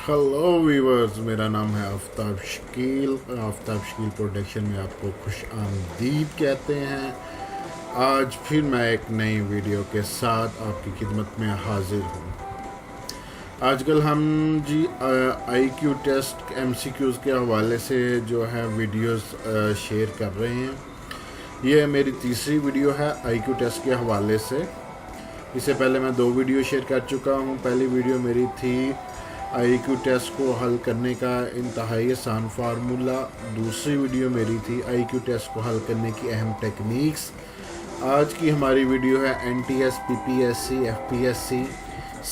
Hello viewers, मेरा नाम है आफ्ताब शकील। आफ्ताब शकील प्रोडक्शन में आपको खुश आमदीद कहते हैं। आज फिर मैं एक नई वीडियो के साथ आपकी खिदमत में हाजिर हूँ। आजकल हम जी आईक्यू टेस्ट एमसीक्यूज़ के हवाले से जो है वीडियोस शेयर कर रहे हैं। ये मेरी तीसरी वीडियो है आईक्यू टेस्ट के हवाले से। इससे पहले मैं 2 वीडियो शेयर कर चुका हूँ। पहली वीडियो मेरी थी आईक्यू टेस्ट को हल करने का इंतहाई आसान फार्मूला। दूसरी वीडियो मेरी थी आईक्यू टेस्ट को हल करने की अहम टेक्निक्स। आज की हमारी वीडियो है NTS, PPSC, FPSC,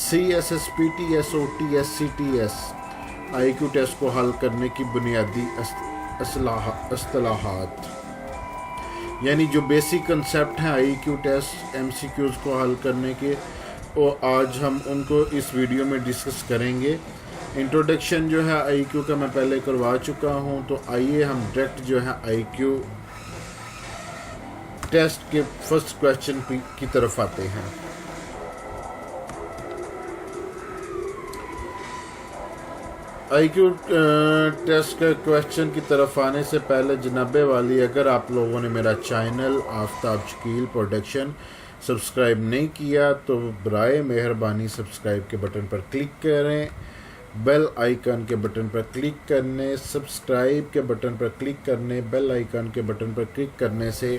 CSSP, TSOT, SCTS IQ test को हल करने की बुनियादी असलाहात, यानी जो बेसिक कंसेप्ट हैं आईक्यू टेस्ट एमसीक्यूज़ को हल करने के, और आज हम उनको इस वीडियो में डिस्कस करेंगे। इंट्रोडक्शन जो है आईक्यू का मैं पहले करवा चुका हूं, तो आइए हम डायरेक्ट जो है आईक्यू टेस्ट के फर्स्ट क्वेश्चन की तरफ आते हैं। आईक्यू टेस्ट के क्वेश्चन की तरफ आने से पहले जनाबे वाली, अगर आप लोगों ने मेरा channel Aftab Shakeel production subscribe नहीं किया तो बराए मेहरबानी सब्सक्राइब के बटन पर क्लिक करें। बेल आइकन के बटन पर क्लिक करने, सब्सक्राइब के बटन पर क्लिक करने, बेल आइकन के बटन पर क्लिक करने से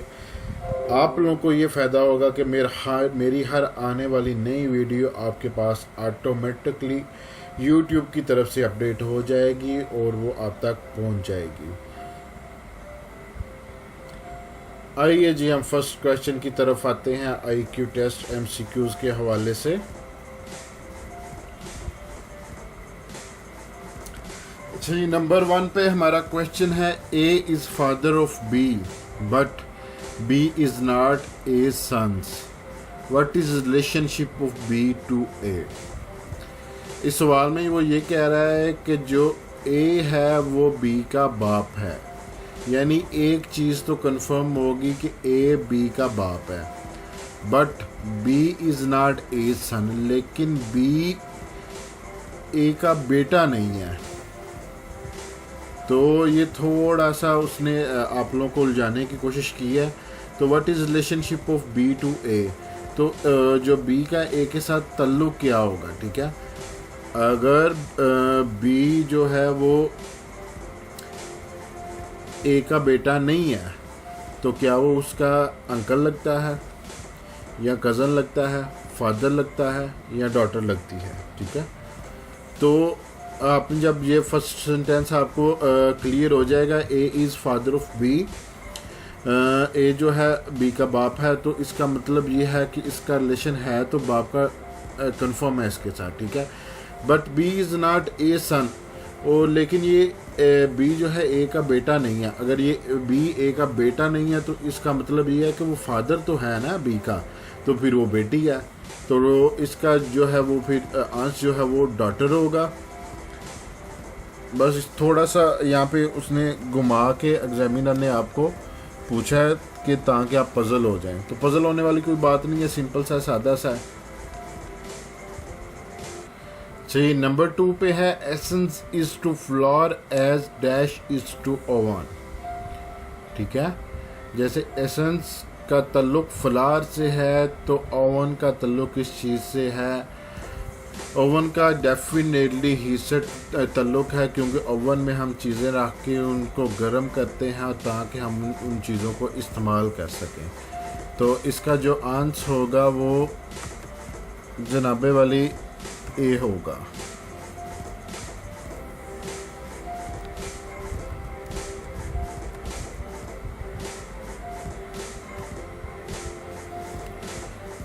आप लोगों को ये फ़ायदा होगा कि मेरी हर आने वाली नई वीडियो आपके पास ऑटोमेटिकली यूट्यूब की तरफ से अपडेट हो जाएगी और वो आप तक पहुंच जाएगी। आइए जी हम फर्स्ट क्वेश्चन की तरफ आते हैं आईक्यू टेस्ट एमसीक्यूज़ के हवाले से। अच्छा जी, नंबर 1 पे हमारा क्वेश्चन है A is father of B but B is not A sons. What is relationship of B to A. इस सवाल में वो ये कह रहा है कि जो ए है वो बी का बाप है, यानी एक चीज़ तो कंफर्म होगी कि ए बी का बाप है, but B is not A son, लेकिन बी ए का बेटा नहीं है। तो ये थोड़ा सा उसने आप लोगों को उलझाने की कोशिश की है। तो what is relationship of B to A, तो जो बी का ए के साथ ताल्लुक़ क्या होगा, ठीक है। अगर बी जो है वो ए का बेटा नहीं है तो क्या वो उसका अंकल लगता है या कज़न लगता है, फादर लगता है या डॉटर लगती है, ठीक है। तो आपने जब ये फर्स्ट सेंटेंस आपको क्लियर हो जाएगा, A is father of B, A जो है बी का बाप है, तो इसका मतलब ये है कि इसका रिलेशन है तो बाप का कंफर्म है इसके साथ, ठीक है। But B is not A son, और लेकिन ये बी जो है ए का बेटा नहीं है। अगर ये बी ए का बेटा नहीं है तो इसका मतलब ये है कि वो फादर तो है ना बी का, तो फिर वो बेटी है, तो इसका जो है वो फिर अंश जो है वो डॉटर होगा। बस थोड़ा सा यहाँ पे उसने घुमा के एग्जामिनर ने आपको पूछा है कि ताकि आप पजल हो जाएं, तो पजल होने वाली कोई बात नहीं है, सिंपल सा सादा सा है। चलिए नंबर 2 पे है essence is to flower as dash is to oven, ठीक है। जैसे एसेंस का ताल्लुक फ्लावर से है तो ओवन का ताल्लुक किस चीज़ से है। ओवन का डेफिनेटली हीट से ताल्लुक है, क्योंकि ओवन में हम चीज़ें रख के उनको गर्म करते हैं ताकि हम उन चीज़ों को इस्तेमाल कर सकें। तो इसका जो आंसर होगा वो जनाबे वाली ए होगा।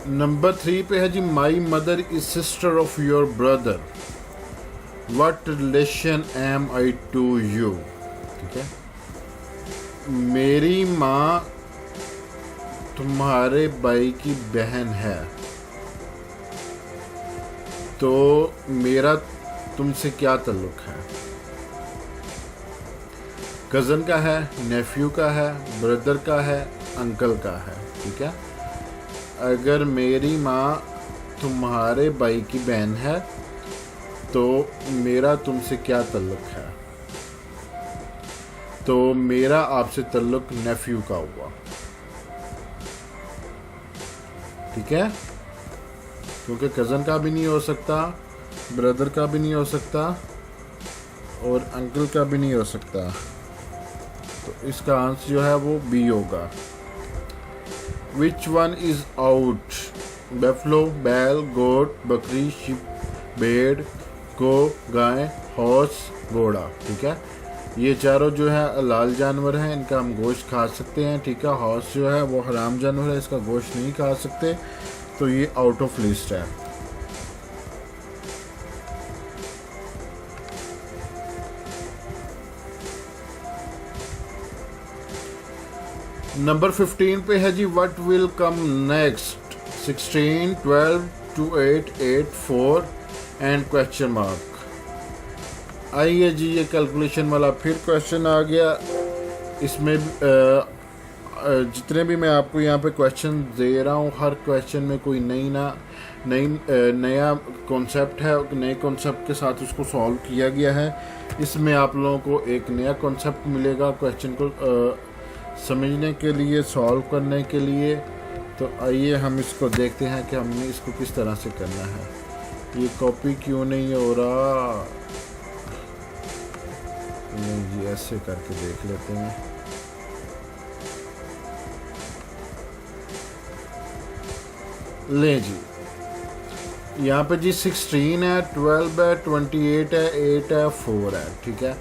नंबर 3 पे है जी my mother is sister of your brother, what relation am I to you, ठीक है। मेरी माँ तुम्हारे भाई की बहन है, तो मेरा तुमसे क्या ताल्लुक है। कज़न का है, नेफ्यू का है, ब्रदर का है, अंकल का है, ठीक है। अगर मेरी माँ तुम्हारे भाई की बहन है तो मेरा तुमसे क्या ताल्लुक़ है? तो मेरा आपसे ताल्लुक़ नेफ्यू का हुआ, ठीक है, क्योंकि कज़न का भी नहीं हो सकता, ब्रदर का भी नहीं हो सकता और अंकल का भी नहीं हो सकता। तो इसका आंसर जो है वो बी होगा। Which one is out? Buffalo, बैल, गोट, बकरी, शिप, भेड़, गो, गाय, हॉर्स, घोड़ा, ठीक है। ये चारों जो है हलाल जानवर हैं, इनका हम गोश्त खा सकते हैं, ठीक है। हॉर्स जो है वो हराम जानवर है, इसका गोश्त नहीं खा सकते, तो ये आउट ऑफ लिस्ट है। नंबर 15 पे है जी, what will come next? 16, 12, 2, 8, 8, 4 and question mark. आइए जी, ये कैलकुलेशन वाला फिर क्वेश्चन आ गया। इसमें जितने भी मैं आपको यहाँ पे क्वेश्चन दे रहा हूँ, हर क्वेश्चन में कोई नया कॉन्सेप्ट है, नए कॉन्सेप्ट के साथ उसको सॉल्व किया गया है। इसमें आप लोगों को एक नया कॉन्सेप्ट मिलेगा क्वेश्चन को समझने के लिए, सॉल्व करने के लिए। तो आइए हम इसको देखते हैं कि हमने इसको किस तरह से करना है। ये कॉपी क्यों नहीं हो रहा? नहीं जी, ऐसे करके देख लेते हैं। ले जी, यहाँ पे जी 16 है, 12 है, 28 है, 8 है, 4 है, ठीक है।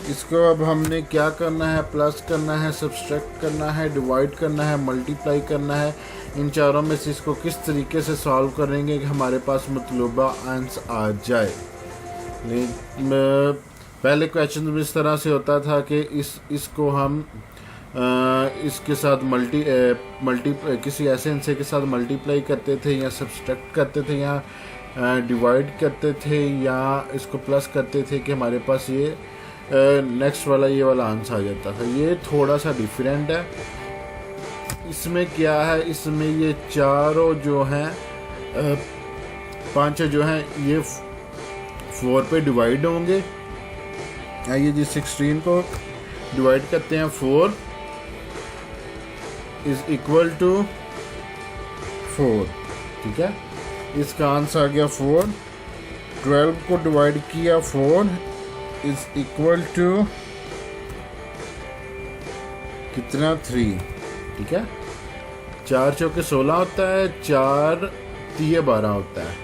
इसको अब हमने क्या करना है? प्लस करना है, सब्सट्रैक्ट करना है, डिवाइड करना है, मल्टीप्लाई करना है। इन चारों में से इसको किस तरीके से सॉल्व करेंगे कि हमारे पास मतलूबा आंसर आ जाए। पहले क्वेश्चन में इस तरह से होता था कि इसको हम इसके साथ किसी ऐसे हिस्से के साथ मल्टीप्लाई करते थे, या सब्सट्रैक्ट करते थे, या डिवाइड करते थे, या इसको प्लस करते थे कि हमारे पास ये नेक्स्ट वाला ये वाला आंसर आ जाता था। ये थोड़ा सा डिफरेंट है। इसमें क्या है? इसमें ये चारों जो हैं, पांचों जो हैं, ये 4 पे डिवाइड होंगे। आइए जी, 16 को डिवाइड करते हैं। 4 इज इक्वल टू 4, ठीक है। इसका आंसर आ गया 4। 12 को डिवाइड किया, 4 इज इक्वल टू कितना? 3, ठीक है। 4 चौके 16 होता है, 4 तिये 12 होता है।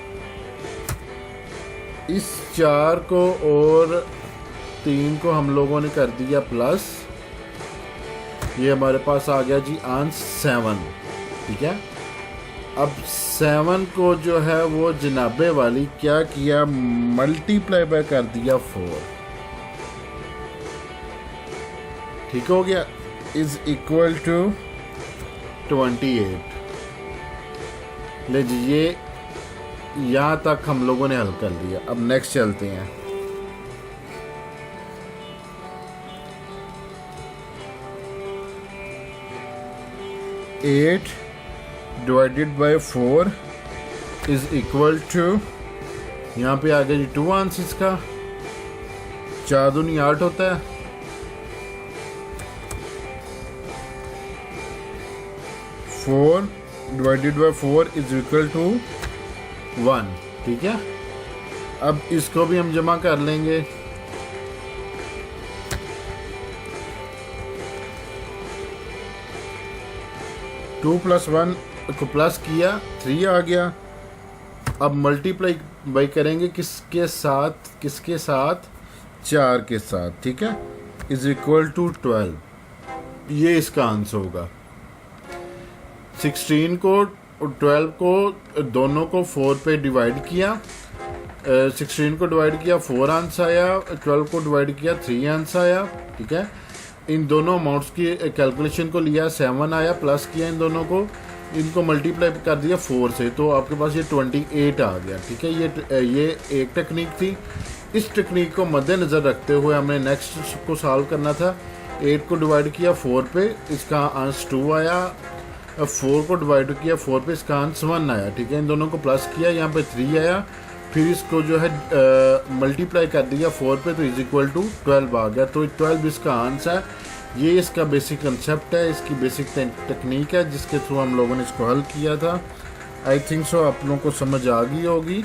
इस 4 को और 3 को हम लोगों ने कर दिया प्लस। ये हमारे पास आ गया जी आंसर 7, ठीक है। अब 7 को जो है वो जनाबे वाली क्या किया? मल्टीप्लाई बाय कर दिया 4, ठीक हो गया। Is equal to 28। ले जी, ये यहाँ तक हम लोगों ने हल कर लिया। अब नेक्स्ट चलते हैं। Eight divided by 4 is equal to, यहाँ पे आ गया जी 2 आंसर्स का। 4 दूनी 8 होता है। 4 divided by 4 is equal to 1, ठीक है। अब इसको भी हम जमा कर लेंगे। 2 + 1 को प्लस किया, 3 आ गया। अब मल्टीप्लाई बाई करेंगे किसके साथ? 4 के साथ, ठीक है। Is equal to 12। ये इसका आंसर होगा। 16 को और 12 को दोनों को 4 पे डिवाइड किया। 16 को डिवाइड किया, 4 आंसर आया। 12 को डिवाइड किया, 3 आंसर आया, ठीक है। इन दोनों अमाउंट्स की कैलकुलेशन को लिया, 7 आया, प्लस किया इन दोनों को, इनको मल्टीप्लाई कर दिया 4 से, तो आपके पास ये 28 आ गया, ठीक है। ये एक टेक्निक थी। इस टेक्निक को मद्देनज़र रखते हुए हमने नेक्स्ट को सॉल्व करना था। 8 को डिवाइड किया 4 पे, इसका आंसर 2 आया। 4 को डिवाइड किया 4 पे, इसका आंसर 1 आया, ठीक है। इन दोनों को प्लस किया, यहाँ पे 3 आया। फिर इसको जो है मल्टीप्लाई कर दिया 4 पे तो इज इक्वल टू 12 आ गया। तो 12 इसका आंसर है। ये इसका बेसिक कंसेप्ट है, इसकी बेसिक टेक्निक है जिसके थ्रू हम लोगों ने इसको हल किया था। आई थिंक सो आप लोगों को समझ आ गई होगी।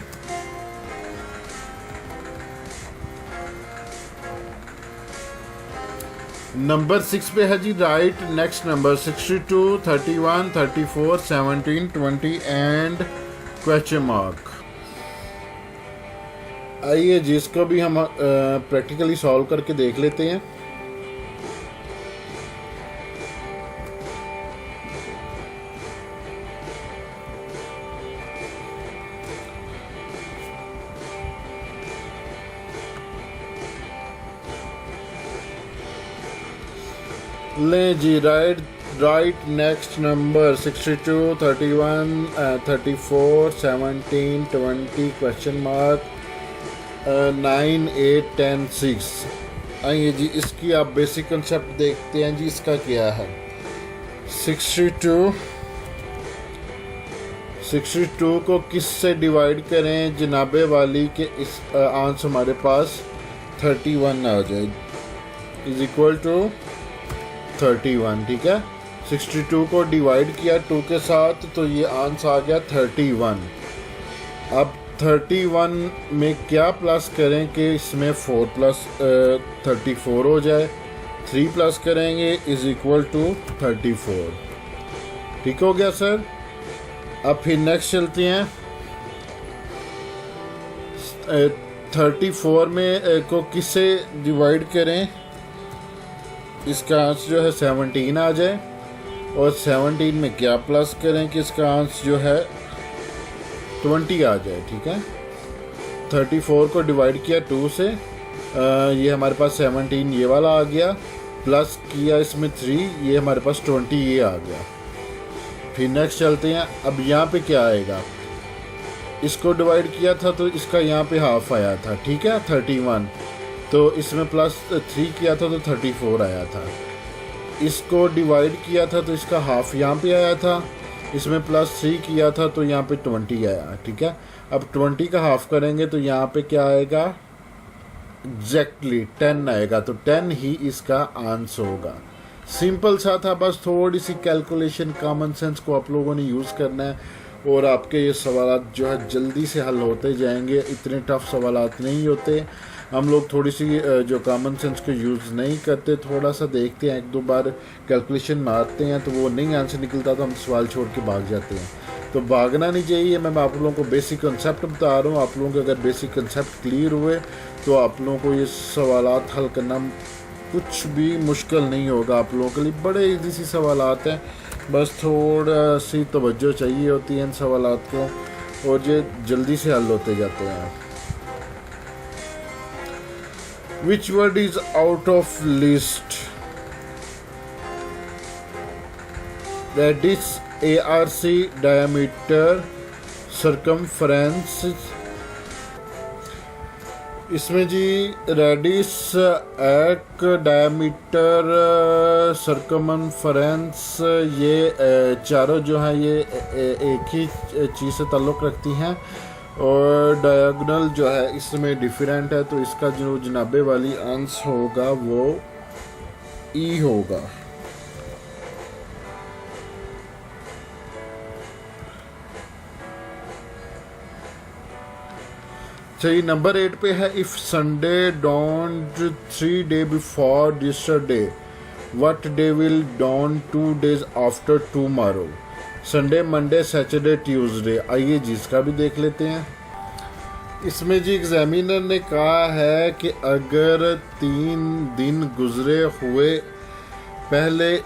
नंबर 6 पे है जी, right next number 62, 31, 34, 17, 20 and question mark. आइए जिसको भी हम प्रैक्टिकली सॉल्व करके देख लेते हैं। ले जी, right next number 62, 31, 34, 17, 20 question mark 9, 8, 10, 6। आइए जी इसकी आप बेसिक कंसेप्ट देखते हैं जी। इसका क्या है 62 को किस से डिवाइड करें जनाबे वाली के इस आंसर हमारे पास 31 आ जाए, इज इक्वल टू 31। ठीक है, 62 को डिवाइड किया 2 के साथ तो ये आंसर आ गया 31। अब 31 में क्या प्लस करें कि इसमें 4 प्लस 34 हो जाए। 3 प्लस करेंगे इज इक्वल टू 34। ठीक हो गया सर। अब फिर नेक्स्ट चलते हैं। 34 में को किससे डिवाइड करें, इसका आंसर जो है 17 आ जाए। और 17 में क्या प्लस करें कि इसका आंसर जो है 20 आ जाए। ठीक है, 34 को डिवाइड किया 2 से, ये हमारे पास 17 ये वाला आ गया, प्लस किया इसमें 3, ये हमारे पास 20 ये आ गया। फिर नेक्स्ट चलते हैं। अब यहाँ पे क्या आएगा, इसको डिवाइड किया था तो इसका यहाँ पे हाफ आया था। ठीक है, 31 तो इसमें प्लस 3 किया था तो 34 आया था। इसको डिवाइड किया था तो इसका हाफ यहाँ पे आया था, इसमें प्लस 3 किया था तो यहाँ पे 20 आया। ठीक है, अब 20 का हाफ करेंगे तो यहाँ पे क्या आएगा, एग्जैक्टली 10 आएगा। तो 10 ही इसका आंसर होगा। सिंपल सा था, बस थोड़ी सी कैलकुलेशन कॉमन सेंस को आप लोगों ने यूज़ करना है और आपके ये सवाल जो है जल्दी से हल होते जाएंगे। इतने टफ सवाल नहीं होते। हम लोग थोड़ी सी जो कॉमन सेंस को यूज़ नहीं करते, थोड़ा सा देखते हैं, 1-2 बार कैलकुलेशन मारते हैं तो वो नहीं आंसर निकलता तो हम सवाल छोड़ के भाग जाते हैं। तो भागना नहीं चाहिए। मैं आप लोगों को बेसिक कंसेप्ट बता रहा हूँ। आप लोगों के अगर बेसिक कंसेप्ट क्लियर हुए तो आप लोगों को ये सवालात हल करना कुछ भी मुश्किल नहीं होगा। आप लोगों के लिए बड़े इजी सी सवालात हैं, बस थोड़ा सी तवज्जो चाहिए होती है इन सवालात को और ये जल्दी से हल होते जाते हैं। Which word is out of list? Radius, ARC, diameter, circumference। इसमें जी रेडियस, एक डायमीटर, सर्कमफ्रेंस, ये चारों जो हैं ये एक ही चीज़ से ताल्लुक़ रखती हैं और डायगोनल जो है इसमें डिफरेंट है। तो इसका जो जनाबे वाली आंसर होगा वो ई होगा। चलिए नंबर 8 पे है, if Sunday don't 3 day before yesterday what day will dawn 2 days after tomorrow. Sunday, Monday, Saturday, Tuesday. आइए जी इसका भी देख लेते हैं। इसमें जी एग्जामिनर ने कहा है कि अगर 3 दिन गुजरे हुए पहले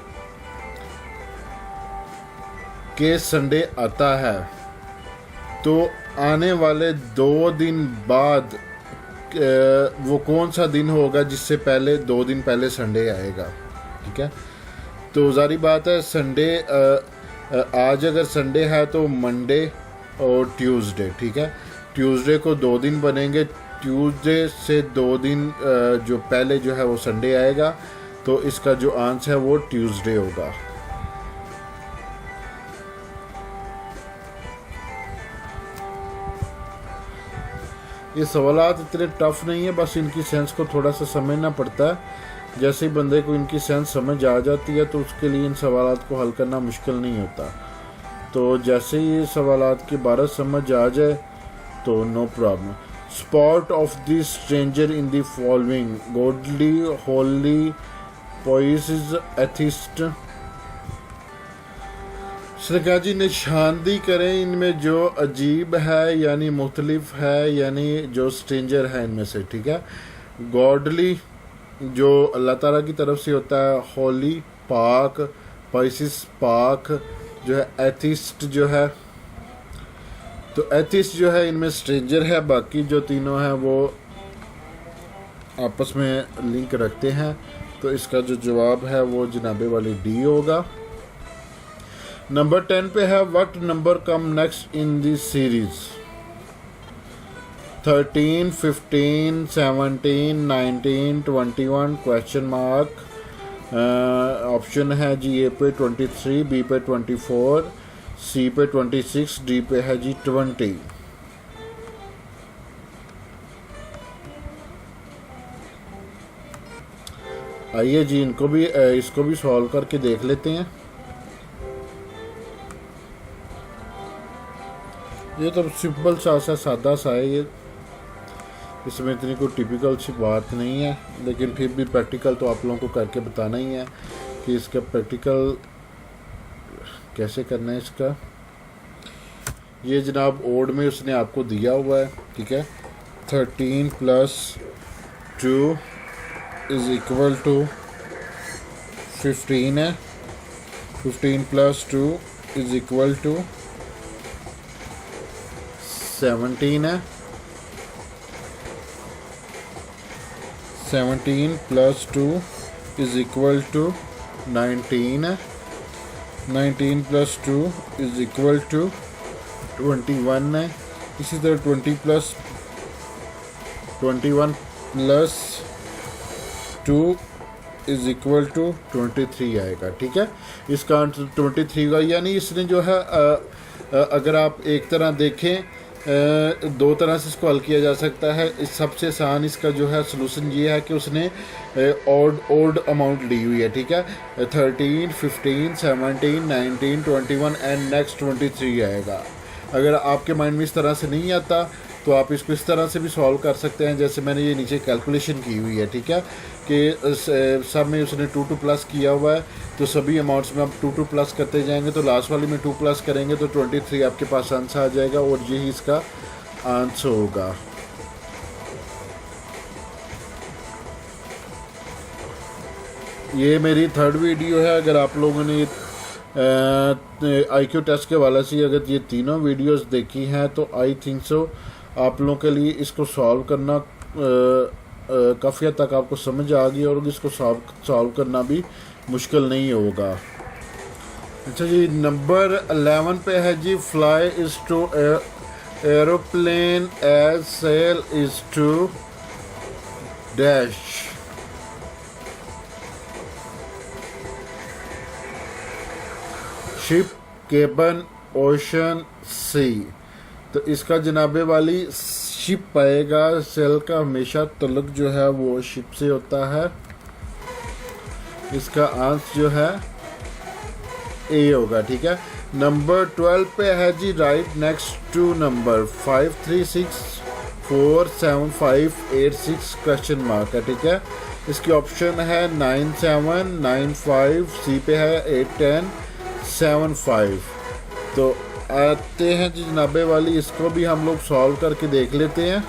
के संडे आता है तो आने वाले 2 दिन बाद वो कौन सा दिन होगा जिससे पहले 2 दिन पहले संडे आएगा। ठीक है, तो जारी बात है संडे आज अगर संडे है तो मंडे और ट्यूसडे। ठीक है, ट्यूसडे को 2 दिन बनेंगे, ट्यूसडे से 2 दिन जो पहले जो है वो संडे आएगा तो इसका जो आंसर है वो ट्यूसडे होगा। ये सवालात इतने टफ नहीं है, बस इनकी सेंस को थोड़ा सा समझना पड़ता है। जैसे ही बंदे को इनकी सेंस समझ आ जाती है तो उसके लिए इन सवालात को हल करना मुश्किल नहीं होता। तो जैसे ही ये सवालात की बारह समझ आ जाए तो no problem. Spot of the stranger in the following: godly, holy, pious, atheist. सरकार जी निशानदी करें इनमें जो अजीब है यानी मुख्तलिफ है यानी जो स्ट्रेंजर है इनमें से, ठीक है। गॉडली जो अल्लाह ताला की तरफ से होता है, होली पाक, पाइसिस पाक जो है, एथिस्ट जो है, तो एथिस्ट जो है इनमें स्ट्रेंजर है, बाकी जो तीनों हैं वो आपस में लिंक रखते हैं। तो इसका जो जवाब है वो जनाबे वाली डी होगा। नंबर 10 पे है what number come next in the series: 13, 15, 17, 19, 21 question mark. Option है जी ए पे 23, बी पे 24, सी पे 26, डी पे है जी 20। आइए जी इसको भी सॉल्व करके देख लेते हैं। ये तो सिंपल सा सादा सा है, ये इसमें इतनी कोई टिपिकल सी बात नहीं है, लेकिन फिर भी प्रैक्टिकल तो आप लोगों को करके बताना ही है कि इसका प्रैक्टिकल कैसे करना है इसका। ये जनाब ओड में उसने आपको दिया हुआ है, ठीक है। 13 + 2 = 15 है। 15 + 2 = 17 है। 17 + 2 = 19 है। 19 + 2 = 21 है। इसी तरह 21 + 2 = 23 आएगा, ठीक है। इसका आंसर 23 का, यानी इसने जो है अगर आप एक तरह देखें दो तरह से इसको हल किया जा सकता है। इस सबसे आसान इसका जो है सलूशन ये है कि उसने ओड अमाउंट ली हुई है, ठीक है। 13, 15, 17, 19, 21 एंड नेक्स्ट 23 आएगा। अगर आपके माइंड में इस तरह से नहीं आता तो आप इसको इस तरह से भी सॉल्व कर सकते हैं, जैसे मैंने ये नीचे कैलकुलेशन की हुई है, ठीक है, कि सब में उसने 2 प्लस किया हुआ है, तो सभी अमाउंट्स में आप 2 प्लस करते जाएंगे तो लास्ट वाली में 2 प्लस करेंगे तो 23 आपके पास आंसर आ जाएगा और यही इसका आंसर होगा। ये मेरी 3rd वीडियो है। अगर आप लोगों ने IQ टेस्ट के वाले से अगर ये तीनों वीडियोस देखी हैं तो आई थिंक सो आप लोगों के लिए इसको सॉल्व करना काफ़ी हद तक आपको समझ आ गई और इसको सॉल्व करना भी मुश्किल नहीं होगा। अच्छा जी, नंबर 11 पे है जी fly is to aeroplane as sail is to dash. Ship, cabin, ocean, sea. तो इसका जनाबे वाली शिप आएगा। सेल का हमेशा तल्लुक जो है वो शिप से होता है। इसका आंसर जो है ए होगा, ठीक है। नंबर 12 पे है जी right next to number 5, 3, 6, 4, 7, 5, 8, 6 question mark है, ठीक है। इसकी ऑप्शन है 9, 7, 9, 5, सी पे है 8, 10, 7, 5। तो आते हैं जी जनाबे वाली, इसको भी हम लोग सॉल्व करके देख लेते हैं।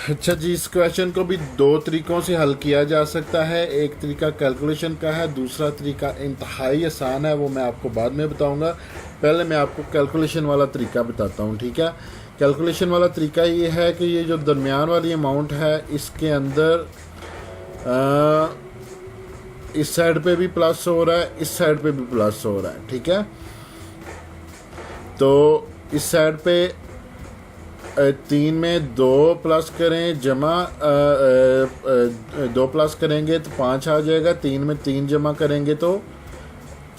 अच्छा जी, इस क्वेश्चन को भी 2 तरीक़ों से हल किया जा सकता है। एक तरीका कैलकुलेशन का है, दूसरा तरीका इंतहाई आसान है, वो मैं आपको बाद में बताऊंगा। पहले मैं आपको कैलकुलेशन वाला तरीका बताता हूँ, ठीक है, कैलकुलेशन वाला तरीका ये है कि ये जो दरमियान वाली अमाउंट है इसके अंदर इस साइड पे भी प्लस हो रहा है, इस साइड पे भी प्लस हो रहा है, ठीक है। तो इस साइड पे 3 में 2 प्लस करें जमा 2 प्लस करेंगे तो 5 आ जाएगा, 3 में 3 जमा करेंगे तो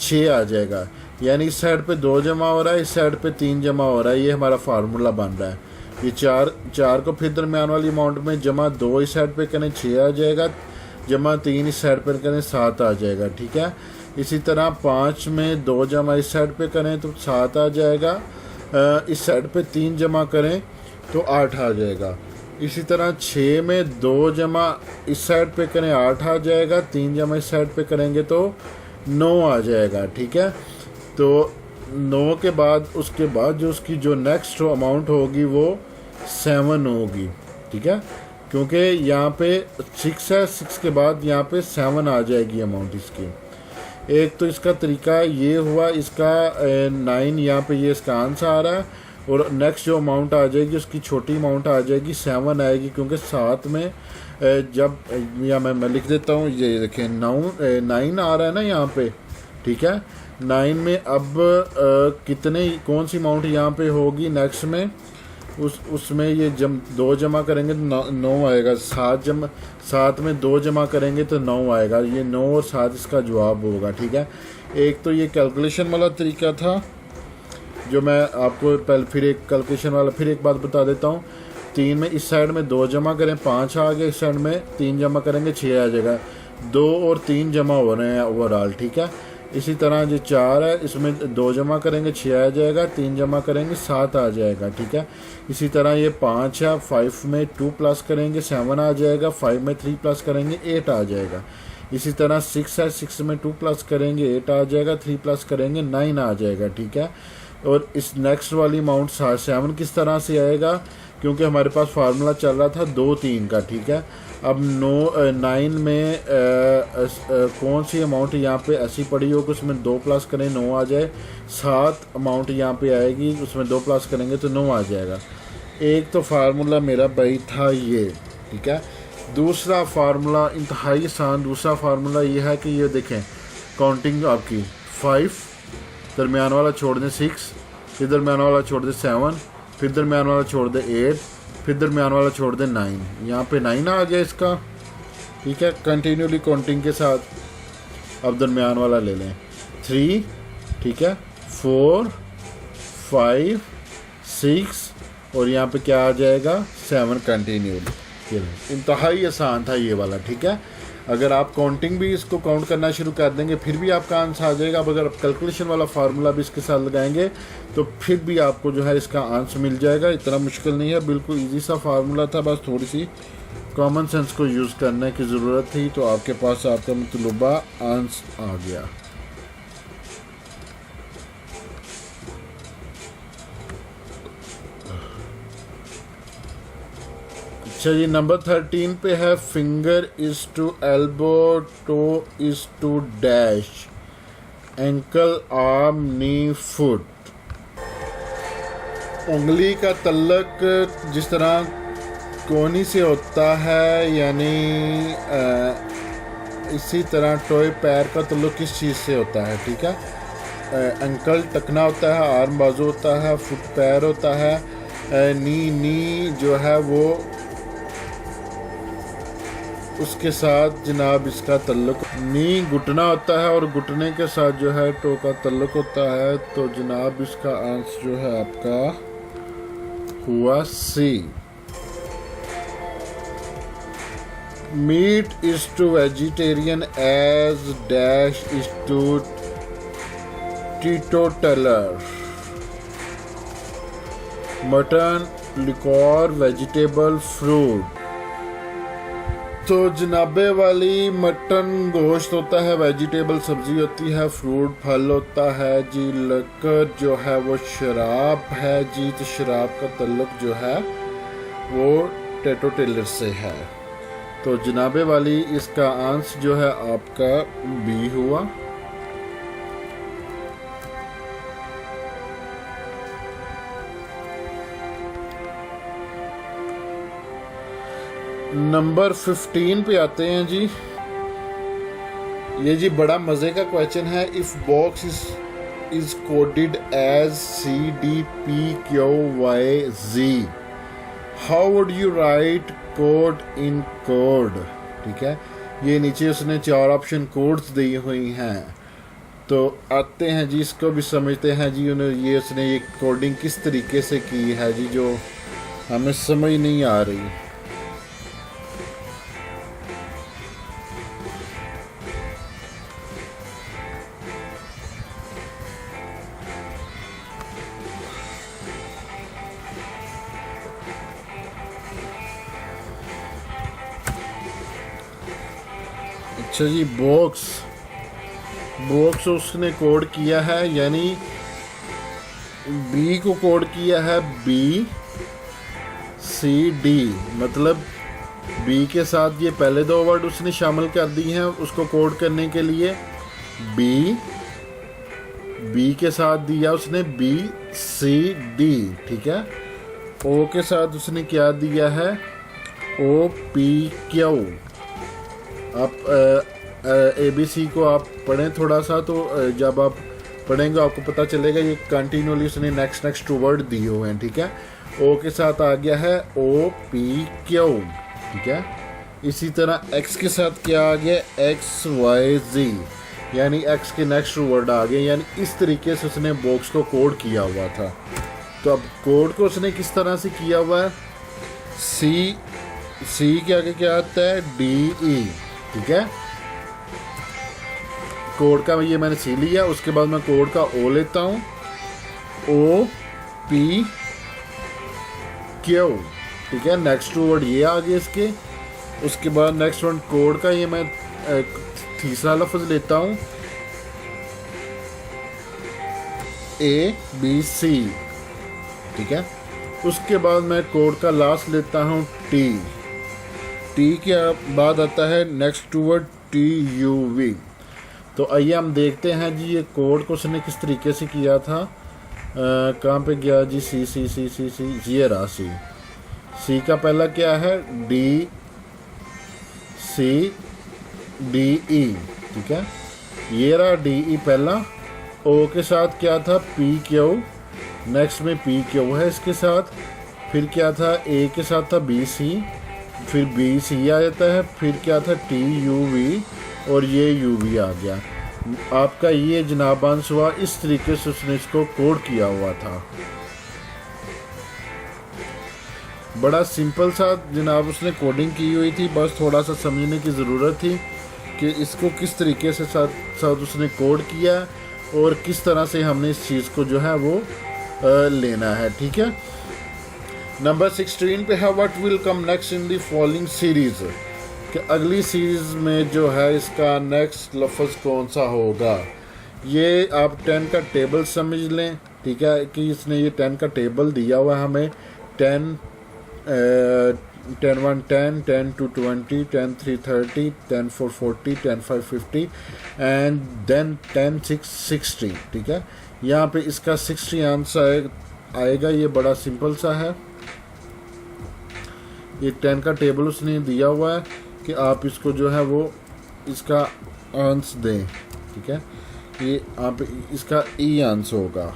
6 आ जाएगा। यानी इस साइड पे 2 जमा हो रहा है, इस साइड पे 3 जमा हो रहा है। ये हमारा फार्मूला बन रहा है। ये 4 को फिर दरमियान वाली अमाउंट में जमा 2 इस साइड पे करें 6 आ जाएगा, जमा 3 इस साइड पर करें 7 आ जाएगा, ठीक है। इसी तरह 5 में 2 जमा इस साइड पे करें तो 7 आ जाएगा, इस साइड पे 3 जमा करें तो 8 आ जाएगा। इसी तरह 6 में 2 जमा इस साइड पे करें 8 आ जाएगा, 3 जमा इस साइड पे करेंगे तो 9 आ जाएगा, ठीक है। तो 9 के बाद उसके बाद जो उसकी जो नेक्स्ट अमाउंट होगी वो 7 होगी, ठीक है, क्योंकि यहाँ पे 6 है, 6 के बाद यहाँ पे 7 आ जाएगी अमाउंट इसकी। एक तो इसका तरीका ये हुआ, इसका 9 यहाँ पे ये इसका आंसर आ रहा है, और नेक्स्ट जो अमाउंट आ जाएगी उसकी छोटी अमाउंट आ जाएगी 7 आएगी, क्योंकि साथ में जब या मैं लिख देता हूँ, ये देखें 9 आ रहा है ना यहाँ पे, ठीक है। 9 में अब कितने कौन सी अमाउंट यहाँ पे होगी नेक्स्ट में, उसमें ये 2 जमा करेंगे तो 9 आएगा, 7 में 2 जमा करेंगे तो 9 आएगा। ये 9 और 7 इसका जवाब होगा, ठीक है। एक तो ये कैलकुलेशन वाला तरीका था जो मैं आपको पहले फिर एक कैलकुलेशन वाला फिर एक बात बता देता हूँ। 3 में इस साइड में 2 जमा करें 5 आ गया, इस साइड में 3 जमा करेंगे 6 आ जाएगा। 2 और 3 जमा हो रहे हैं ओवरऑल, ठीक है। इसी तरह जो 4 है इसमें 2 जमा करेंगे 6 आ जाएगा, 3 जमा करेंगे 7 आ जाएगा, ठीक है। इसी तरह ये 5 है, 5 में 2 प्लस करेंगे 7 आ जाएगा, 5 में 3 प्लस करेंगे 8 आ जाएगा। इसी तरह 6 है, 6 में 2 प्लस करेंगे 8 आ जाएगा, 3 प्लस करेंगे 9 आ जाएगा, ठीक है। और इस नेक्स्ट वाली अमाउंट 7 किस तरह से आएगा, क्योंकि हमारे पास फार्मूला चल रहा था 2 3 का, ठीक है। अब 9 में कौन सी अमाउंट यहाँ पे ऐसी पड़ी हो कि उसमें 2 प्लस करें 9 आ जाए, 7 अमाउंट यहाँ पे आएगी, उसमें 2 प्लस करेंगे तो 9 आ जाएगा। एक तो फार्मूला मेरा भाई था ये, ठीक है। दूसरा फार्मूला इंतहाई आसान, दूसरा फार्मूला ये है कि ये देखें काउंटिंग आपकी 5, दरमियान वाला छोड़ दें 6, फिर दरमियान वाला छोड़ दें 7, फिर दरमियान वाला छोड़ दें 8, फिर दरमियान वाला छोड़ दें 9। यहाँ पे 9 आ गया इसका, ठीक है, कंटिन्यूली काउंटिंग के साथ। अब दरमियान वाला ले लें 3, ठीक है, 4, 5, 6 और यहाँ पे क्या आ जाएगा 7 कंटिन्यूली। इंतहाई आसान था ये वाला, ठीक है। अगर आप काउंटिंग भी इसको काउंट करना शुरू कर देंगे फिर भी आपका आंसर आ जाएगा। अब अगर आप कैलकुलेशन वाला फार्मूला भी इसके साथ लगाएंगे तो फिर भी आपको जो है इसका आंसर मिल जाएगा। इतना मुश्किल नहीं है, बिल्कुल इजी सा फार्मूला था, बस थोड़ी सी कॉमन सेंस को यूज़ करने की ज़रूरत थी तो आपके पास आपका मतलूबा आंसर आ गया। अच्छा जी, नंबर 13 पे है finger is to elbow, toe is to dash, ankle arm knee foot. उंगली का तल्लक जिस तरह कोहनी से होता है, यानी इसी तरह टोए पैर का तल्लुक किस चीज़ से होता है, ठीक है। एंकल टकना होता है, आर्म बाजू होता है, फुट पैर होता है, नी जो है वो उसके साथ जनाब इसका तल्लुक, नी घुटना होता है और घुटने के साथ जो है टो का तल्लुक होता है। तो जनाब इसका आंसर जो है आपका हुआ C. Meat is to vegetarian as dash is to teetotaler. Mutton, liquor, vegetable, fruit. तो जनाबे वाली मटन गोश्त होता है, वेजिटेबल सब्जी होती है, फ्रूट फल होता है जी, लिक्वर जो है वो शराब है जी। तो शराब का तल्लुक जो है वो टेटोटेलर से है। तो जनाबे वाली इसका आंसर जो है आपका बी हुआ। नंबर 15 पे आते हैं जी। ये जी बड़ा मज़े का क्वेश्चन है। If box is coded as CDPQYZ, how would you write code in code. ठीक है, ये नीचे उसने 4 ऑप्शन कोड्स दी हुई हैं। तो आते हैं जी, इसको भी समझते हैं जी। ये उसने ये कोडिंग किस तरीके से की है जी, जो हमें समझ नहीं आ रही। अच्छा जी, बॉक्स उसने कोड किया है, यानी बी को कोड किया है BCD। मतलब बी के साथ ये पहले 2 वर्ड उसने शामिल कर दी हैं उसको कोड करने के लिए। बी के साथ दिया उसने BCD। ठीक है, ओ के साथ उसने क्या दिया है, OPQ। आप ABC को आप पढ़ें थोड़ा सा, तो जब आप पढ़ेंगे आपको पता चलेगा ये कंटिन्यूअली उसने नेक्स्ट 2 वर्ड दिए हुए हैं। ठीक है, O के साथ आ गया है OPQ। ठीक है, इसी तरह X के साथ क्या आ गया, XYZ, यानी X के नेक्स्ट 2 वर्ड आ गए। यानी इस तरीके से उसने बॉक्स को कोड किया हुआ था। तो अब कोड को उसने किस तरह से किया हुआ है, C के आगे क्या आता है, DE। ठीक है, कोड का ये मैंने C लिया, उसके बाद मैं कोड का O लेता हूँ, OPQ। ठीक है, नेक्स्ट 2 वर्ड ये आ गए इसके। उसके बाद नेक्स्ट वन कोड का ये मैं तीसरा लफ्ज़ लेता हूँ, ABC। ठीक है, उसके बाद मैं कोड का लास्ट लेता हूँ T के बाद आता है नेक्स्ट 2 वर्ड TUV। तो आइए हम देखते हैं जी ये कोड को उसने किस तरीके से किया था। कहाँ पे गया जी, C ये रहा C का पहला क्या है, DCDE। ठीक है, ये रहा DE पहला। O के साथ क्या था, PQ। नेक्स्ट में PQ है इसके साथ। फिर क्या था, A के साथ था BC, फिर BC आ जाता है, फिर क्या था TUV, और ये UV आ गया। आपका ये जनाब आंस हुआ। इस तरीके से उसने इसको कोड किया हुआ था। बड़ा सिंपल सा जनाब उसने कोडिंग की हुई थी, बस थोड़ा सा समझने की ज़रूरत थी कि इसको किस तरीके से साथ उसने कोड किया और किस तरह से हमने इस चीज़ को जो है वो लेना है। ठीक है, नंबर 16 पे है what will come next in the following series, कि अगली सीरीज़ में जो है इसका नेक्स्ट लफ्ज़ कौन सा होगा। ये आप 10 का टेबल समझ लें। ठीक है, कि इसने ये 10 का टेबल दिया हुआ है हमें। 10 1 10, 10 2 20, 10 3 30, 10 4 40, 10 5 50 एंड देन 10 6 60। ठीक है, यहाँ पे इसका 60 आंसर आएगा। ये बड़ा सिंपल सा है। ये 10 का टेबल उसने दिया हुआ है कि आप इसको जो है वो इसका आंसर दें। ठीक है, ये आप इसका ई आंसर होगा।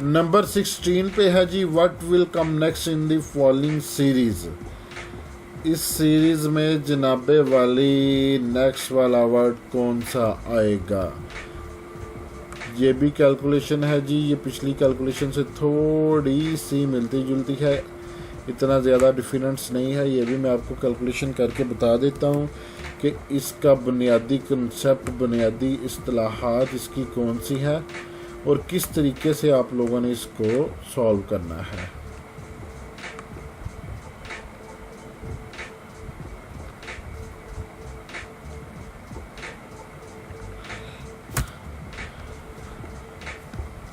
नंबर 16 पे है जी what will come next in the following series. इस सीरीज में जनाबे वाली नेक्स्ट वाला वर्ड कौन सा आएगा। ये भी कैलकुलेशन है जी, ये पिछली कैलकुलेशन से थोड़ी सी मिलती जुलती है, इतना ज़्यादा डिफरेंस नहीं है। ये भी मैं आपको कैलकुलेशन करके बता देता हूँ कि इसका बुनियादी कंसेप्ट, बुनियादी इस्तिलाहात इसकी कौन सी है और किस तरीके से आप लोगों ने इसको सॉल्व करना है।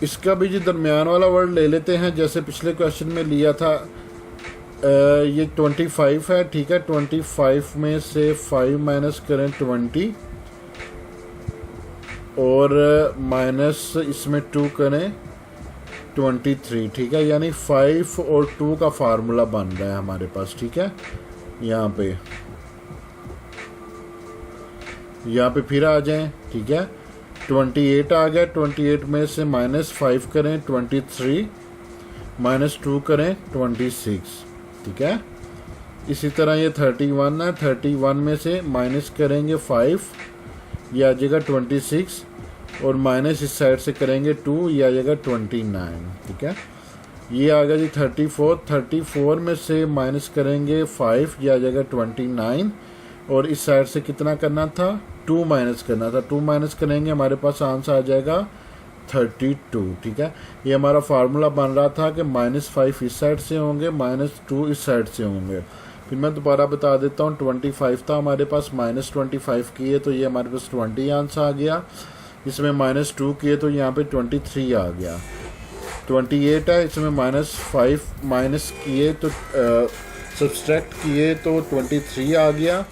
इसका भी जी दरमियान वाला वर्ड ले लेते हैं, जैसे पिछले क्वेश्चन में लिया था। ये 25 है। ठीक है, 25 में से 5 माइनस करें 20 और माइनस इसमें 2 करें 23, ठीक है, यानी 5 और 2 का फार्मूला बन रहा है हमारे पास, ठीक है। यहाँ पे फिर आ जाएं, ठीक है। 28 आ गया, 28 में से -5 करें 23, -2 करें 26, ठीक है। इसी तरह ये 31 है, 31 में से माइनस करेंगे 5, ये आ जाएगा 26, और माइनस इस साइड से करेंगे 2, ये आ जाएगा 29, ठीक है। ये आ गया जी 34, 34 में से माइनस करेंगे 5, ये आ जाएगा 29, और इस साइड से कितना करना था, 2 माइनस करना था, 2 माइनस करेंगे हमारे पास आंसर आ जाएगा 32, ठीक है। ये हमारा फार्मूला बन रहा था कि -5 इस साइड से होंगे, -2 इस साइड से होंगे। फिर मैं दोबारा बता देता हूँ, 25 था हमारे पास, -25 किए तो ये हमारे पास 20 आंसर आ गया। इसमें -2 किए तो यहाँ पे 23 आ गया। 28 है, इसमें -5 माइनस किए तो सब्सट्रैक्ट किए तो 23 आ गया।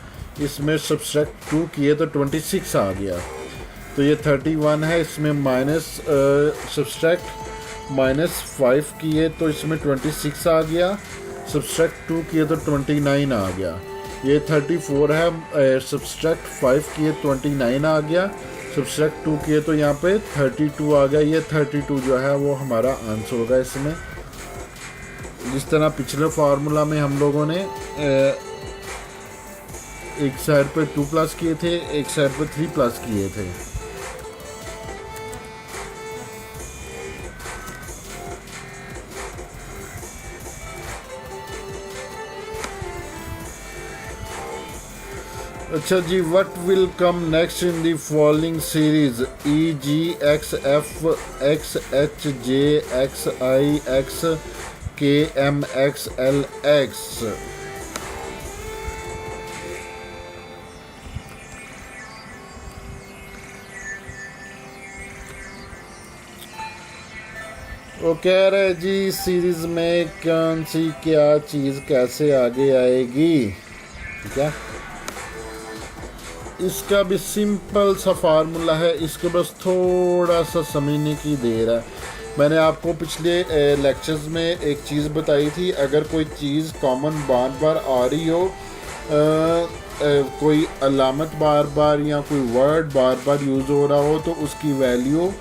इसमें सब्सट्रैक्ट 2 किए तो 26 आ गया। तो ये 31 है, इसमें सब्सट्रैक्ट -5 किए तो इसमें 26 आ गया। सब्सट्रैक्ट 2 किए तो 29 आ गया। ये 34 है, सब्सट्रैक्ट 5 किए 29 आ गया। सब्सट्रैक्ट 2 किए तो यहाँ पे 32 आ गया। ये 32 जो है वो हमारा आंसर होगा इसमें। जिस तरह पिछले फार्मूला में हम लोगों ने एक साइड पे 2+ किए थे, एक साइड पे 3+ किए थे। अच्छा जी, what will come next in the following series E G X F X H J X I X K M X L X। वो कह रहे जी सीरीज में कौन सी क्या चीज़ कैसे आगे आएगी, ठीक है। इसका भी सिंपल सा फार्मूला है, इसके बस थोड़ा सा समझने की देर है। मैंने आपको पिछले लेक्चर्स में एक चीज़ बताई थी, अगर कोई चीज़ कॉमन बार बार आ रही हो, कोई अलामत बार बार या कोई वर्ड बार बार यूज़ हो रहा हो, तो उसकी वैल्यू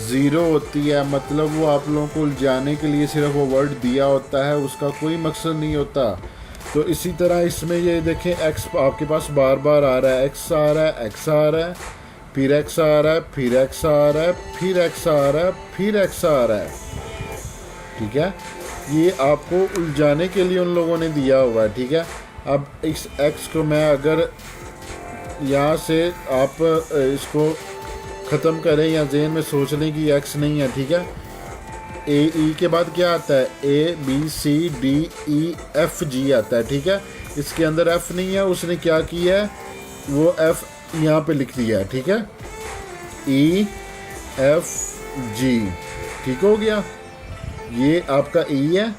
0 होती है। मतलब वो आप लोगों को उलझाने के लिए सिर्फ वो वर्ड दिया होता है, उसका कोई मकसद नहीं होता। तो इसी तरह इसमें ये देखें, x आपके पास बार बार आ रहा है, x आ रहा है, x आ रहा है, फिर x आ रहा है, फिर x आ रहा है, फिर x आ रहा है, फिर x आ रहा है, ठीक है। ये आपको उलझाने के लिए उन लोगों ने दिया हुआ है, ठीक है। अब इस x को मैं अगर यहाँ से आप इसको ख़त्म करें या ज़हन में सोच लें कि x नहीं है, ठीक है। A E के बाद क्या आता है, A B C D E F G आता है, ठीक है। इसके अंदर F नहीं है, उसने क्या किया है, वो F यहाँ पे लिख दिया है, ठीक है। E F G, ठीक हो गया। ये आपका E है,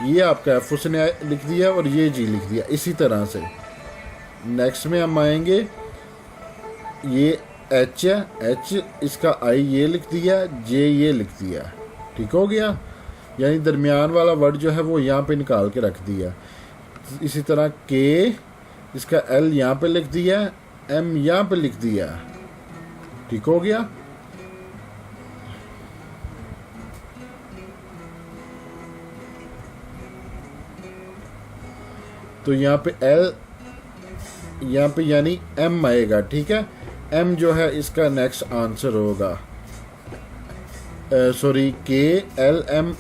ये आपका F उसने लिख दिया और ये G लिख दिया। इसी तरह से नेक्स्ट में हम आएंगे, ये H है, H इसका I ये लिख दिया, J ये लिख दिया, ठीक हो गया। यानी दरमियान वाला वर्ड जो है वो यहाँ पे निकाल के रख दिया। इसी तरह K इसका L यहाँ पे लिख दिया, M यहाँ पे लिख दिया, ठीक हो गया। तो यहाँ पे L यहाँ पे यानी M आएगा, ठीक है। M जो है इसका नेक्स्ट आंसर होगा, सॉरी KLM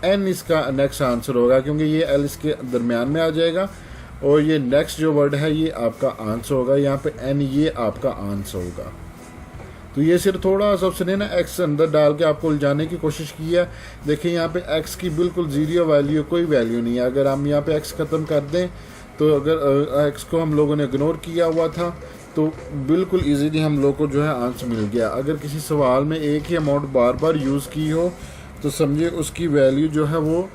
N इसका नेक्स्ट आंसर होगा, क्योंकि ये L इसके दरमियान में आ जाएगा और ये नेक्स्ट जो वर्ड है ये आपका आंसर होगा। यहाँ पे N ये आपका आंसर होगा। तो ये सिर्फ थोड़ा सा उसने ना x अंदर डाल के आपको उलझाने की कोशिश की है। देखिए यहाँ पे x की बिल्कुल 0 वैल्यू, कोई वैल्यू नहीं है। अगर हम यहाँ पे x ख़त्म कर दें, तो अगर x को हम लोगों ने इग्नोर किया हुआ था, तो बिल्कुल इजीली हम लोग को जो है आंसर मिल गया। अगर किसी सवाल में एक ही अमाउंट बार बार यूज़ की हो, तो समझिए उसकी वैल्यू जो है वो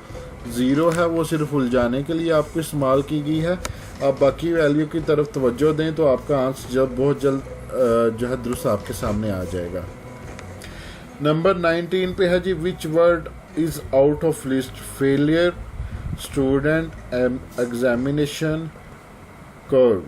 0 है, वो सिर्फ उलझाने के लिए आपको इस्तेमाल की गई है। आप बाकी वैल्यू की तरफ तवज्जो दें तो आपका आंसर बहुत जल्द जो है दुरुस्त आपके सामने आ जाएगा। नंबर 19 पे है जी, which word is out of list? Failure, student, examination, curve.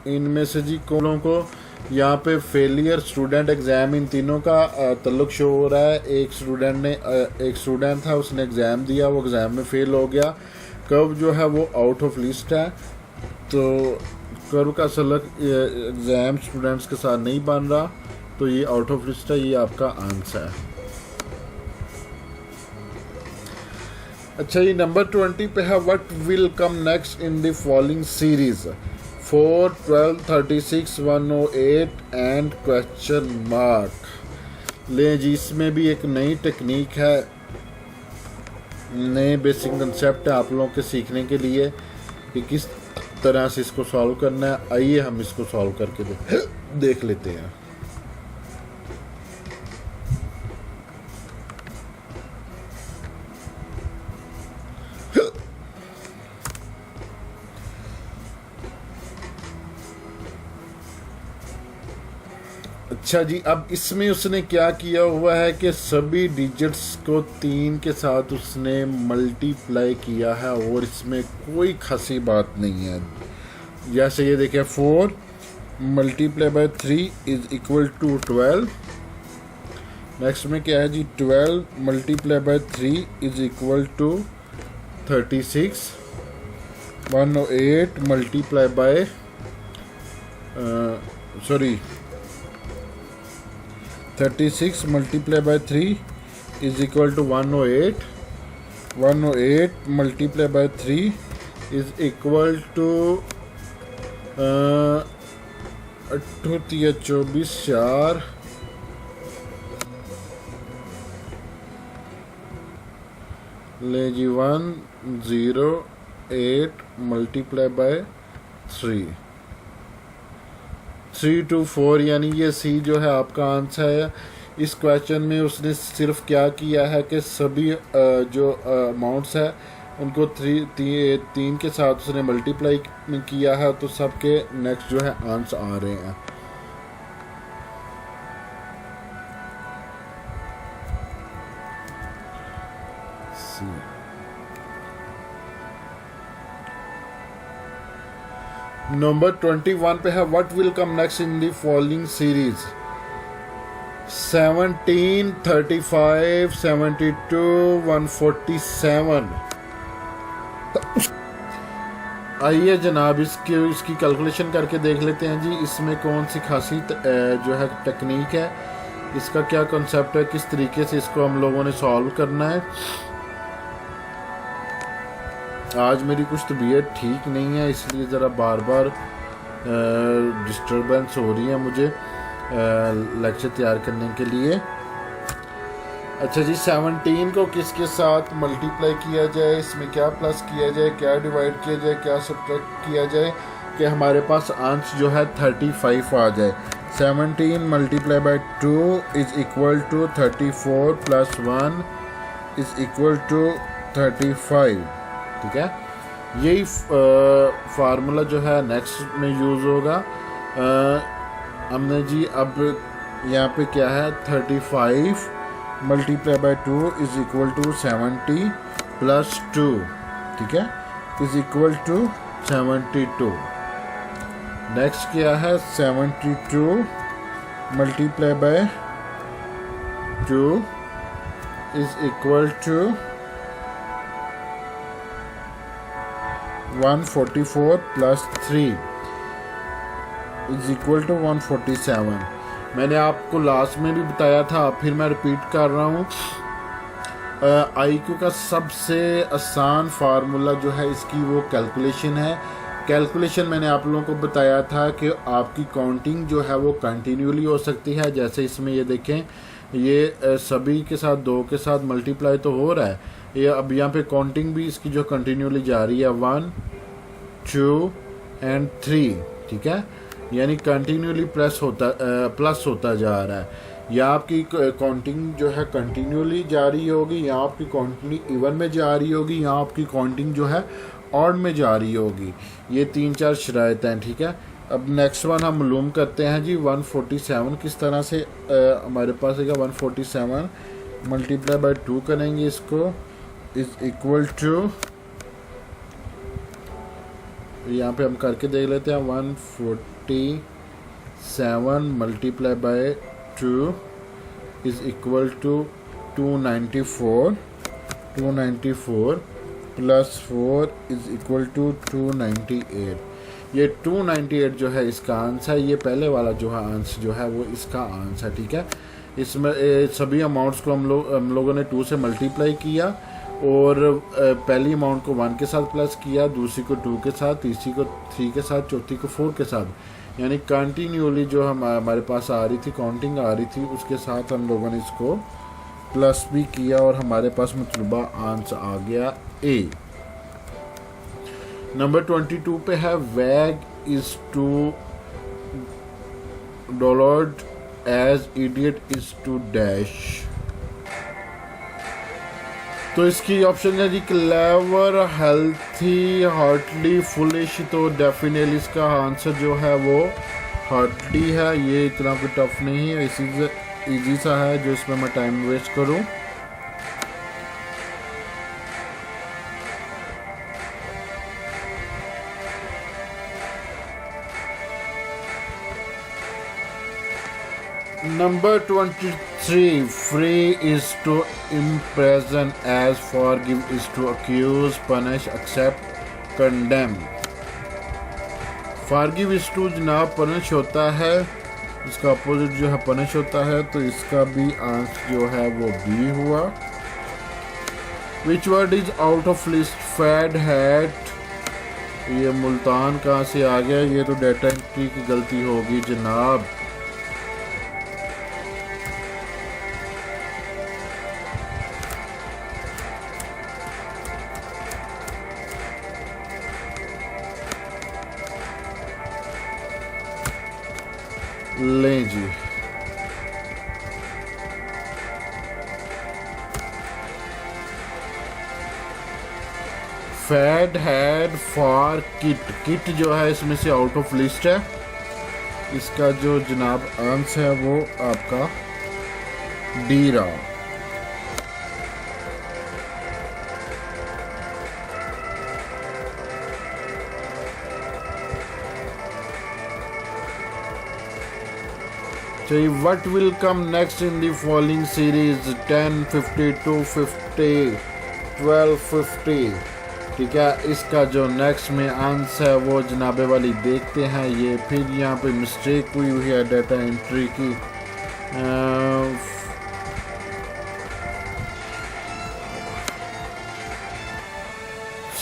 इनमें से जी कौनों को यहाँ पे फेलियर, स्टूडेंट, एग्ज़ाम, इन तीनों का तल्लुक शो हो रहा है। एक स्टूडेंट था, उसने एग्ज़ाम दिया, वो एग्ज़ाम में फ़ेल हो गया। कर्व जो है वो आउट ऑफ लिस्ट है, तो कर्व का सलक एग्ज़ाम स्टूडेंट्स के साथ नहीं बन रहा, तो ये आउट ऑफ लिस्ट है, ये आपका आंसर है। अच्छा, ये नंबर 20 पे है, what will come next in the following series? 4, 12, 36, 108 and question mark. ले जी, इसमें भी एक नई टेक्निक है, नए बेसिक कंसेप्ट है आप लोगों के सीखने के लिए कि किस तरह से इसको सॉल्व करना है। आइए हम इसको सॉल्व करके देख लेते हैं। अच्छा जी, अब इसमें उसने क्या किया हुआ है कि सभी डिजिट्स को 3 के साथ उसने मल्टीप्लाई किया है, और इसमें कोई खासी बात नहीं है। जैसे ये देखें, 4 multiply by 3 is equal to 12। Next में क्या है जी, 12 multiply by 3 is equal to 36। 108 multiply by 36 multiply by 3 is equal to 108। 108 multiply by 3 is equal to 24 4। ले जी, 108 मल्टीप्लाई बाय 3, 3 to 4, यानी ये सी जो है आपका आंसर है। इस क्वेश्चन में उसने सिर्फ क्या किया है कि सभी जो अमाउंट्स है उनको 3 के साथ उसने मल्टीप्लाई किया है, तो सबके नेक्स्ट जो है आंसर आ रहे हैं। नंबर 21 पे है, what will come next in the following series? 17, 35, 72, 147। आइए जनाब, इसकी कैलकुलेशन करके देख लेते हैं जी, इसमें कौन सी खासी जो है टेक्निक है, इसका क्या कॉन्सेप्ट है, किस तरीके से इसको हम लोगों ने सॉल्व करना है। आज मेरी कुछ तबीयत ठीक नहीं है, इसलिए ज़रा बार बार डिस्टर्बेंस हो रही है मुझे लेक्चर तैयार करने के लिए। अच्छा जी, 17 को किसके साथ मल्टीप्लाई किया जाए, इसमें क्या प्लस किया जाए, क्या डिवाइड किया जाए, क्या सब्ट्रैक्ट किया जाए कि हमारे पास आंसर जो है 35 आ जाए। 17 multiply by 2 is equal to 34 plus 1 is equal to 35। ठीक है, यही फार्मूला जो है नेक्स्ट में यूज़ होगा। हमने जी अब यहाँ पे क्या है, 35 multiply by 2 is equal to 70 plus 2, ठीक है, इज़ इक्वल टू 72। नेक्स्ट क्या है, 72 multiply by 2 is equal to 144 plus 3 is equal to 147। मैंने आपको लास्ट में भी बताया था, फिर मैं रिपीट कर रहा हूँ। IQ का सबसे आसान फार्मूला जो है इसकी वो कैलकुलेशन है। कैलकुलेशन मैंने आप लोगों को बताया था कि आपकी काउंटिंग जो है वो कंटिन्यूली हो सकती है। जैसे इसमें ये देखें, ये सभी के साथ 2 के साथ मल्टीप्लाई तो हो रहा है, ये अब यहाँ पे काउंटिंग भी इसकी जो कंटिन्यूली जा रही है 1, 2 एंड 3, ठीक है, यानी कंटिन्यूली प्लस होता जा रहा है। या आपकी काउंटिंग जो है कंटिन्यूली जारी होगी, या आपकी काउंटिंग इवन में जा रही होगी, या आपकी काउंटिंग जो है ऑड में जा रही होगी। ये 3-4 शराइत हैं, ठीक है। अब नेक्स्ट वन हम मालूम करते हैं जी 147 किस तरह से हमारे पास है 147 मल्टीप्लाई बाय 2 करेंगे इसको इज इक्वल टू, यहाँ पे हम करके देख लेते हैं 147 multiply by 2 is equal to 294 plus 4 is equal to 298। ये 298 जो है इसका आंसर है, ये पहले वाला जो है आंसर जो है वो इसका आंसर, ठीक है। इसमें सभी अमाउंट्स को हम लोगों ने 2 से मल्टीप्लाई किया और पहली अमाउंट को 1 के साथ प्लस किया, दूसरी को 2 के साथ, तीसरी को 3 के साथ, चौथी को 4 के साथ, यानी कंटिन्यूली जो हमारे पास आ रही थी काउंटिंग आ रही थी उसके साथ हम लोगों ने इसको प्लस भी किया और हमारे पास मतलूबा आंसर आ गया ए। नंबर 22 पे है wag is to dullard as idiot is to dash. तो इसकी ऑप्शन है जी क्लेवर, हेल्थी, हार्टली, फुलिश। तो डेफिनेटली इसका आंसर जो है वो हार्टली है। ये इतना कोई टफ नहीं है, इजी सा है जो इसमें मैं टाइम वेस्ट करूं। Number 23, free is to imprison, as forgive is to accuse, punish, accept, condemn. Forgive is to जनाब punish होता है, इसका अपोजिट जो है punish होता है, तो इसका भी आंसर जो है वो B हुआ। Which word is out of list? Fad, hat। ये मुल्तान कहाँ से आ गया? ये तो डेटा एंट्री की गलती होगी जनाब। लें जी, फैड, हैड, फॉर, किट जो है इसमें से आउट ऑफ लिस्ट है। इसका जो जनाब आंसर है वो आपका डी रहा। चाहिए what will come next in the following series 10, 50, 250, 1250, ठीक है। इसका जो नेक्स्ट में आंसर है वो जनाबे वाली देखते हैं। ये फिर यहाँ पे मिस्टेक हुई है डाटा एंट्री की।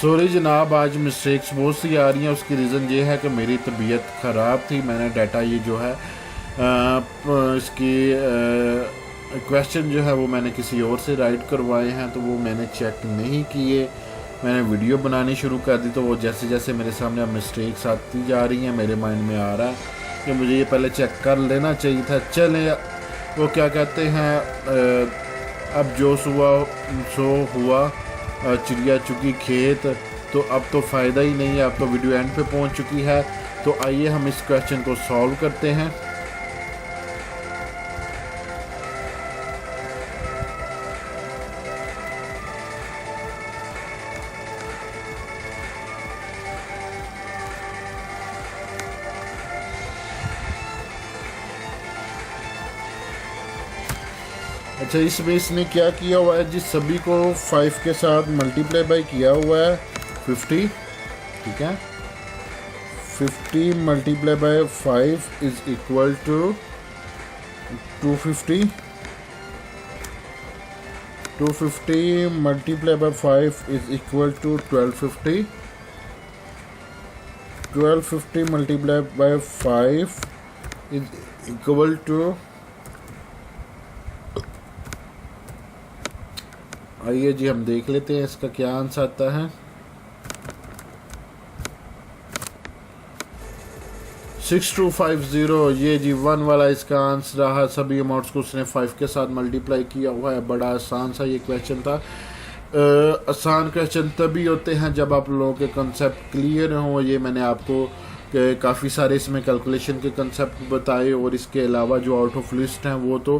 सॉरी जनाब, आज मिस्टेक्स बहुत सी आ रही हैं। उसकी रीज़न ये है कि मेरी तबीयत ख़राब थी। मैंने डाटा ये जो है इसकी क्वेश्चन जो है वो मैंने किसी और से राइट करवाए हैं, तो वो मैंने चेक नहीं किए। मैंने वीडियो बनानी शुरू कर दी तो वो जैसे जैसे मेरे सामने अब मिस्टेक्स आती जा रही हैं मेरे माइंड में आ रहा है कि मुझे ये पहले चेक कर लेना चाहिए था। चलें, वो क्या कहते हैं, अब जो सो हुआ चिड़िया चुकी खेत। तो अब तो फ़ायदा ही नहीं है, अब तो वीडियो एंड पे पहुंच चुकी है। तो आइए हम इस क्वेश्चन को सॉल्व करते हैं। अच्छा, इसमें इसने क्या किया हुआ है जी, सभी को 5 के साथ मल्टीप्लाई बाई किया हुआ है 50, ठीक है। 50 multiply by 5 is equal to 250। 250 multiply by 5 is equal to 1250। 1250 multiply by 5 is equal to, आइए जी हम देख लेते हैं इसका क्या आंसर आता है। 6250, ये जी 1 वाला इसका आंसर रहा। सभी अमाउंट्स को उसने 5 के साथ मल्टीप्लाई किया हुआ है। बड़ा आसान सा ये क्वेश्चन था। आसान क्वेश्चन तभी होते हैं जब आप लोगों के कंसेप्ट क्लियर हों। ये मैंने आपको काफ़ी सारे इसमें कैलकुलेशन के कंसेप्ट बताए, और इसके अलावा जो आउट ऑफ लिस्ट हैं वो तो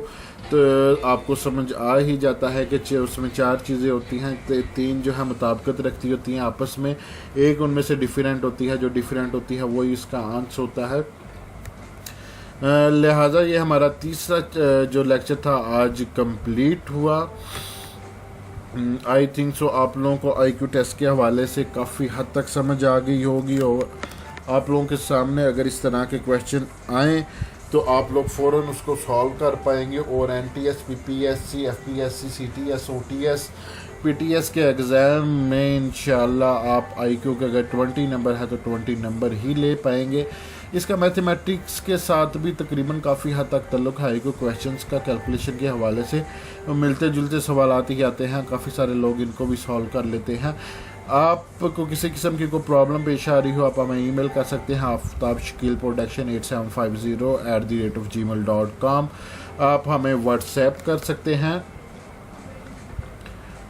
आपको समझ आ ही जाता है कि उसमें 4 चीज़ें होती हैं, 3 जो है मुताबिकत रखती होती हैं आपस में, एक उनमें से डिफरेंट होती है, जो डिफरेंट होती है वही इसका आंसर होता है। लिहाजा ये हमारा तीसरा जो लेक्चर था आज कंप्लीट हुआ। आई थिंक सो आप लोगों को IQ टेस्ट के हवाले से काफ़ी हद तक समझ आ गई होगी, और आप लोगों के सामने अगर इस तरह के क्वेश्चन आएँ तो आप लोग फ़ौरन उसको सॉल्व कर पाएंगे, और NTS, PPSC, FPSC, CTS, OTS, PTS के एग्ज़ाम में इंशाल्लाह आप IQ के अगर 20 नंबर है तो 20 नंबर ही ले पाएंगे। इसका मैथमेटिक्स के साथ भी तकरीबन काफ़ी हद तक ताल्लुक है IQ क्वेश्चंस का, कैलकुलेशन के हवाले से मिलते जुलते सवाल ही आते हैं, काफ़ी सारे लोग इनको भी सॉल्व कर लेते हैं। आपको किसी किस्म की कोई प्रॉब्लम पेश आ रही हो आप हमें ईमेल कर सकते हैं aftabshkilproduction8750@gmail.com। आप हमें व्हाट्सएप कर सकते हैं,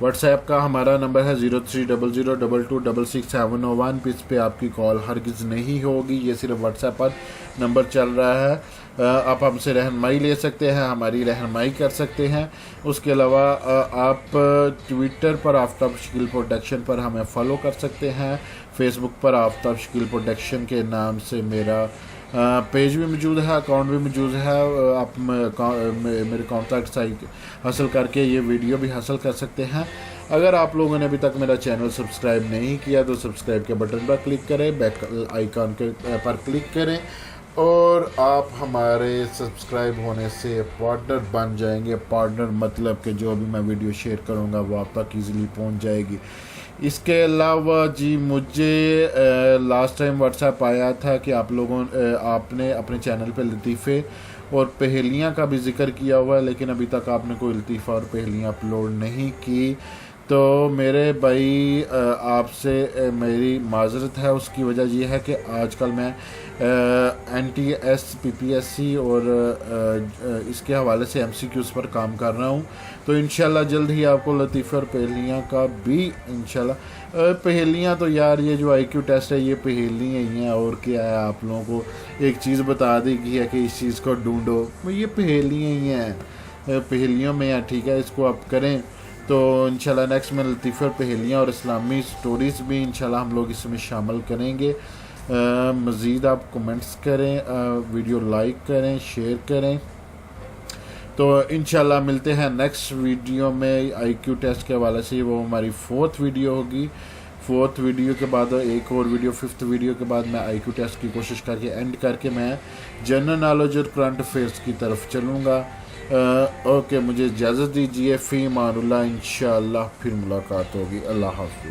व्हाट्सएप का हमारा नंबर है 0300226671। इस पे आपकी कॉल हरगिज़ नहीं होगी, ये सिर्फ व्हाट्सएप पर नंबर चल रहा है। आप हमसे रहनुमाई ले सकते हैं, हमारी रहनुमाई कर सकते हैं। उसके अलावा आप ट्विटर पर आफ्ताब शकील प्रोडक्शन पर हमें फॉलो कर सकते हैं। फेसबुक पर आफ्ताब शकील प्रोडक्शन के नाम से मेरा पेज भी मौजूद है, अकाउंट भी मौजूद है। आप मेरे कॉन्टैक्ट्स हासिल करके ये वीडियो भी हासिल कर सकते हैं। अगर आप लोगों ने अभी तक मेरा चैनल सब्सक्राइब नहीं किया तो सब्सक्राइब के बटन पर क्लिक करें, बेल आइकन के पर क्लिक करें, और आप हमारे सब्सक्राइब होने से पार्टनर बन जाएंगे। पार्टनर मतलब कि जो भी मैं वीडियो शेयर करूँगा वो आप तक ईज़िली पहुँच जाएगी। इसके अलावा जी मुझे लास्ट टाइम व्हाट्सएप आया था कि आप लोगों आपने अपने चैनल पे लतीफ़े और पहेलियाँ का भी जिक्र किया हुआ है, लेकिन अभी तक आपने कोई लतीफ़ा और पहेलियाँ अपलोड नहीं की। तो मेरे भाई आपसे मेरी माजरत है। उसकी वजह यह है कि आजकल मैं NTS, PPSC और इसके हवाले से MCQs पर काम कर रहा हूँ। तो इंशाल्लाह जल्द ही आपको लतीफ़े और पहेलियाँ का भी इंशाल्लाह पहेलियाँ तो यार ये जो IQ टेस्ट है ये पहेलियाँ ही हैं, और क्या है। आप लोगों को एक चीज़ बता दी गई है कि इस चीज़ को ढूंढो, ये पहेलियाँ ही हैं, पहेलियों में है, ठीक है। इसको आप करें तो इंशाल्लाह नेक्स्ट में लतीफ़े और पहेलियाँ और इस्लामी स्टोरीज़ भी इंशाल्लाह हम लोग इसमें शामिल करेंगे। मज़ीद आप कमेंट्स करें, वीडियो लाइक करें, शेयर करें। तो इंशाल्लाह मिलते हैं नेक्स्ट वीडियो में IQ टेस्ट के हवाले से। वो हमारी 4th वीडियो होगी। 4th वीडियो के बाद एक और वीडियो, 5th वीडियो के बाद मैं IQ टेस्ट की कोशिश करके एंड करके मैं जनरल नॉलेज और करंट अफेयर्स की तरफ चलूँगा। ओके, मुझे इजाज़त दीजिए। फ़ी मानुल्लाह, इंशाअल्लाह फिर मुलाकात होगी। अल्लाह हाफ़िज़।